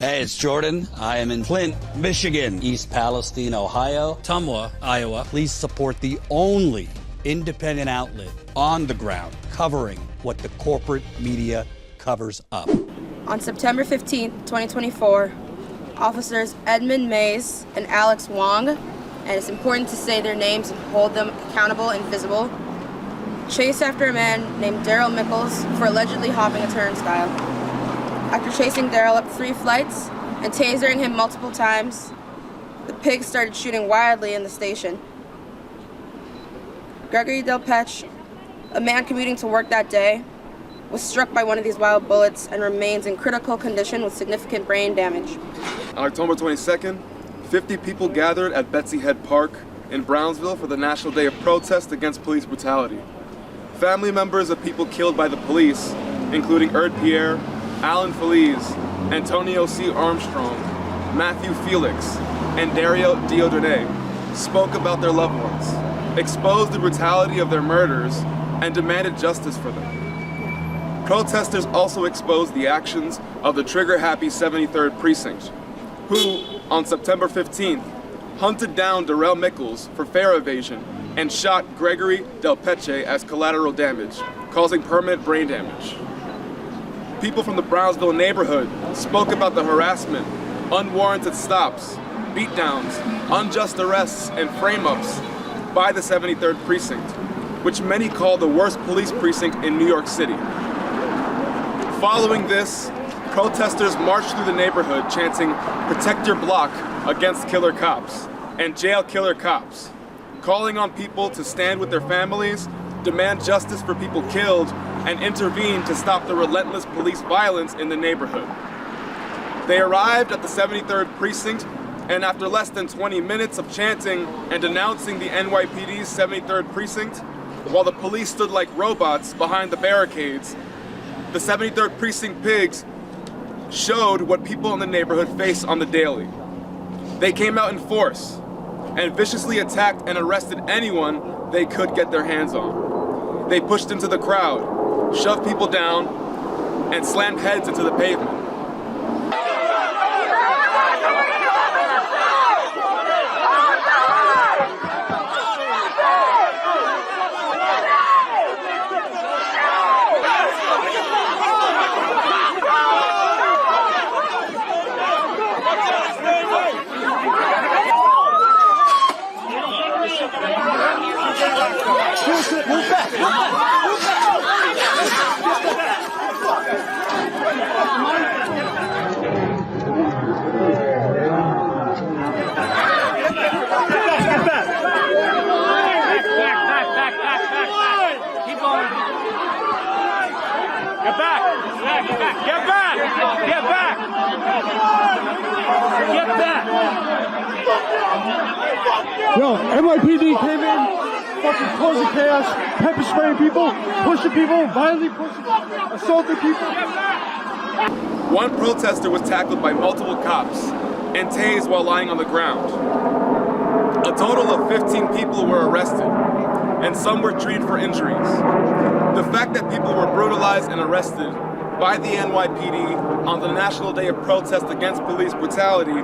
Hey, it's Jordan. I am in Flint, Michigan, East Palestine, Ohio, Tumwa, Iowa. Please support the only independent outlet on the ground covering what the corporate media covers up. On September 15th, 2024, officers Edmund Mays and Alex Wong, and it's important to say their names and hold them accountable and visible, chased after a man named Daryl Mickles for allegedly hopping a turnstile. After chasing Daryl up 3 flights and tasering him multiple times, the pigs started shooting wildly in the station. Gregory Delpech, a man commuting to work that day, was struck by one of these wild bullets and remains in critical condition with significant brain damage. On October 22nd, 50 people gathered at Betsy Head Park in Brownsville for the National Day of Protest against police brutality. Family members of people killed by the police, including Erd Pierre, Alan Feliz, Antonio C. Armstrong, Matthew Felix, and Dario Diodone, spoke about their loved ones, exposed the brutality of their murders, and demanded justice for them. Protesters also exposed the actions of the trigger-happy 73rd Precinct, who, on September 15th, hunted down Darrell Mickles for fare evasion and shot Gregory Delpech as collateral damage, causing permanent brain damage. People from the Brownsville neighborhood spoke about the harassment, unwarranted stops, beatdowns, unjust arrests, and frame-ups by the 73rd Precinct, which many call the worst police precinct in New York City. Following this, protesters marched through the neighborhood chanting, "Protect your block against killer cops," and "Jail killer cops," calling on people to stand with their families, demand justice for people killed, and intervene to stop the relentless police violence in the neighborhood. They arrived at the 73rd Precinct, and after less than 20 minutes of chanting and denouncing the NYPD's 73rd Precinct, while the police stood like robots behind the barricades, the 73rd Precinct pigs showed what people in the neighborhood face on the daily. They came out in force and viciously attacked and arrested anyone they could get their hands on. They pushed into the crowd, shoved people down, and slammed heads into the pavement. Yo, NYPD came in, fucking causing chaos, pepper spraying people, pushing people, violently pushing, assaulting people. One protester was tackled by multiple cops and tased while lying on the ground. A total of 15 people were arrested, and some were treated for injuries. The fact that people were brutalized and arrested by the NYPD on the National Day of Protest against police brutality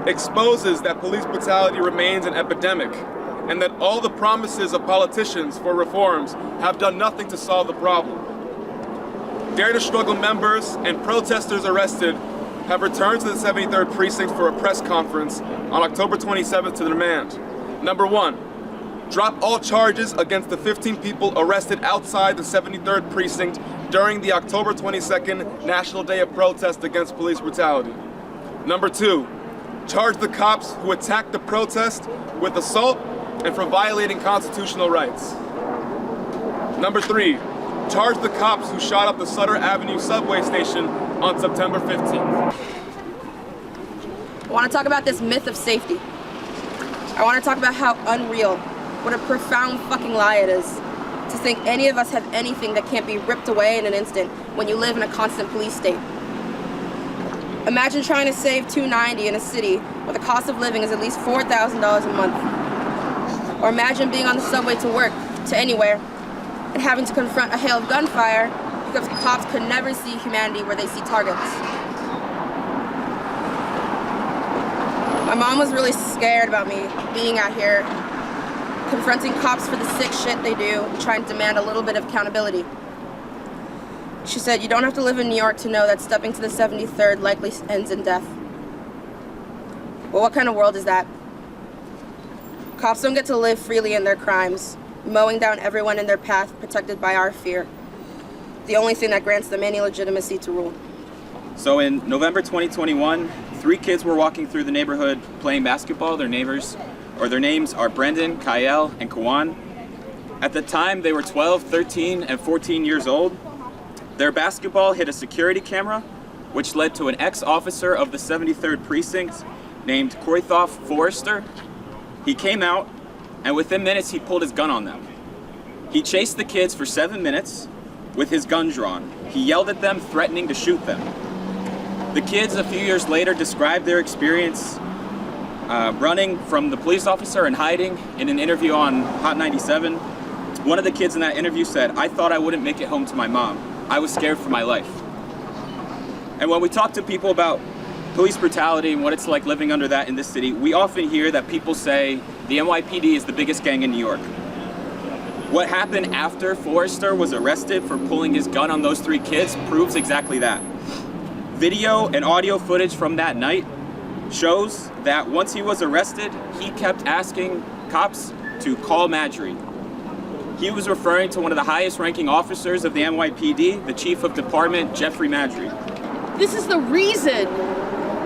exposes that police brutality remains an epidemic, and that all the promises of politicians for reforms have done nothing to solve the problem. Dare to Struggle members and protesters arrested have returned to the 73rd Precinct for a press conference on October 27th to demand: number 1, drop all charges against the 15 people arrested outside the 73rd Precinct during the October 22nd National Day of Protest against police brutality. Number 2, charge the cops who attacked the protest with assault and for violating constitutional rights. Number 3, charge the cops who shot up the Sutter Avenue subway station on September 15th. I want to talk about this myth of safety. I want to talk about how unreal, what a profound fucking lie it is to think any of us have anything that can't be ripped away in an instant when you live in a constant police state. Imagine trying to save $290 in a city where the cost of living is at least $4,000 a month. Or imagine being on the subway to work, to anywhere, and having to confront a hail of gunfire because cops could never see humanity where they see targets. mom was really scared about me being out here, confronting cops for the sick shit they do, trying to demand a little bit of accountability. She said, you don't have to live in New York to know that stepping to the 73rd likely ends in death. Well, what kind of world is that? Cops don't get to live freely in their crimes, mowing down everyone in their path, protected by our fear. The only thing that grants them any legitimacy to rule. So in November 2021, 3 kids were walking through the neighborhood playing basketball. Their names are Brendan, Kyle, and Kawan. At the time, they were 12, 13, and 14 years old. Their basketball hit a security camera, which led to an ex-officer of the 73rd precinct named Coythoff Forrester. He came out, and within minutes, he pulled his gun on them. He chased the kids for 7 minutes with his gun drawn. He yelled at them, threatening to shoot them. The kids, a few years later, described their experience running from the police officer and hiding in an interview on Hot 97. One of the kids in that interview said, "I thought I wouldn't make it home to my mom. I was scared for my life." And when we talk to people about police brutality and what it's like living under that in this city, we often hear that people say the NYPD is the biggest gang in New York. What happened after Forrester was arrested for pulling his gun on those 3 kids proves exactly that. Video and audio footage from that night shows that once he was arrested, he kept asking cops to call Madry. He was referring to one of the highest ranking officers of the NYPD, the chief of department, Jeffrey Madry. This is the reason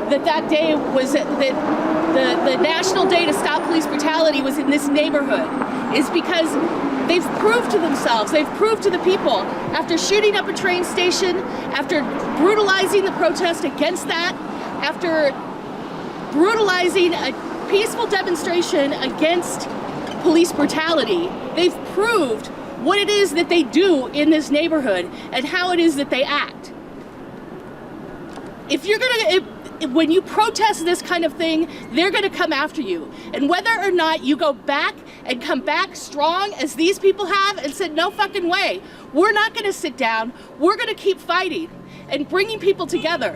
that day was that the National Day to Stop Police Brutality was in this neighborhood, is because they've proved to themselves, they've proved to the people, after shooting up a train station, after brutalizing the protest against that, after brutalizing a peaceful demonstration against police brutality, they've proved what it is that they do in this neighborhood and how it is that they act. When you protest this kind of thing, they're gonna come after you. And whether or not you go back and come back strong as these people have and said, no fucking way, we're not gonna sit down, we're gonna keep fighting and bringing people together.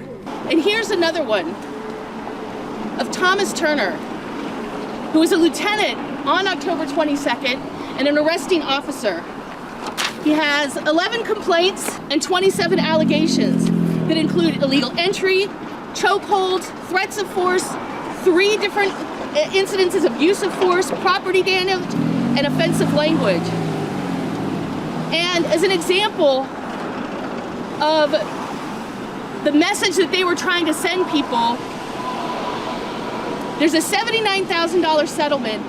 And here's another one of Thomas Turner, who was a lieutenant on October 22nd and an arresting officer. He has 11 complaints and 27 allegations that include illegal entry, chokehold, threats of force, 3 different incidences of use of force, property damage, and offensive language. And as an example of the message that they were trying to send people, there's a $79,000 settlement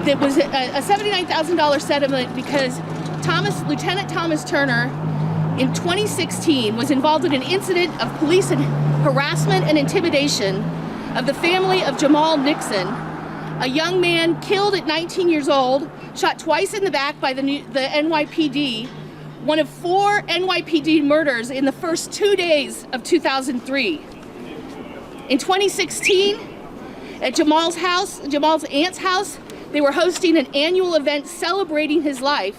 that was a $79,000 settlement because Lieutenant Thomas Turner in 2016 was involved in an incident of police harassment and intimidation of the family of Jamal Nixon, a young man killed at 19 years old, shot twice in the back by the NYPD, one of 4 NYPD murders in the first 2 days of 2003. In 2016, at Jamal's aunt's house, they were hosting an annual event celebrating his life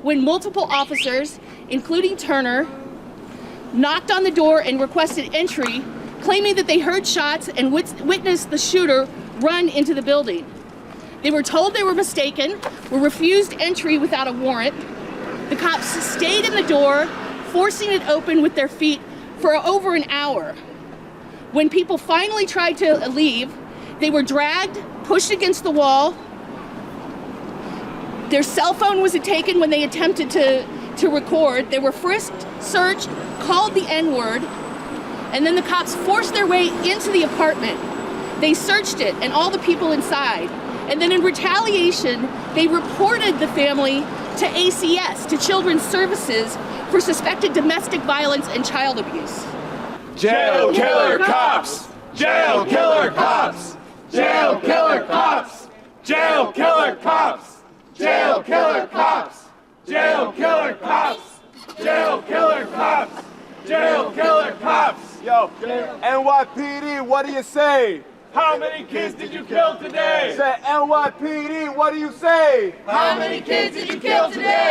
when multiple officers, including Turner, knocked on the door and requested entry, claiming that they heard shots and witnessed the shooter run into the building. They were told they were mistaken, were refused entry without a warrant. The cops stayed in the door, forcing it open with their feet for over an hour. When people finally tried to leave, they were dragged, pushed against the wall. Their cell phone was taken when they attempted to record. They were frisked, searched, called the N-word, and then the cops forced their way into the apartment. They searched it and all the people inside. And then in retaliation, they reported the family to ACS, to Children's Services, for suspected domestic violence and child abuse. Jail killer cops! Jail killer cops! Jail killer cops! Jail killer cops! Jail killer cops! Jail killer cops! Jail killer cops! Jail killer cops! Yo, NYPD, what do you say? How many kids did you kill today? Say NYPD, what do you say? How many kids did you kill today?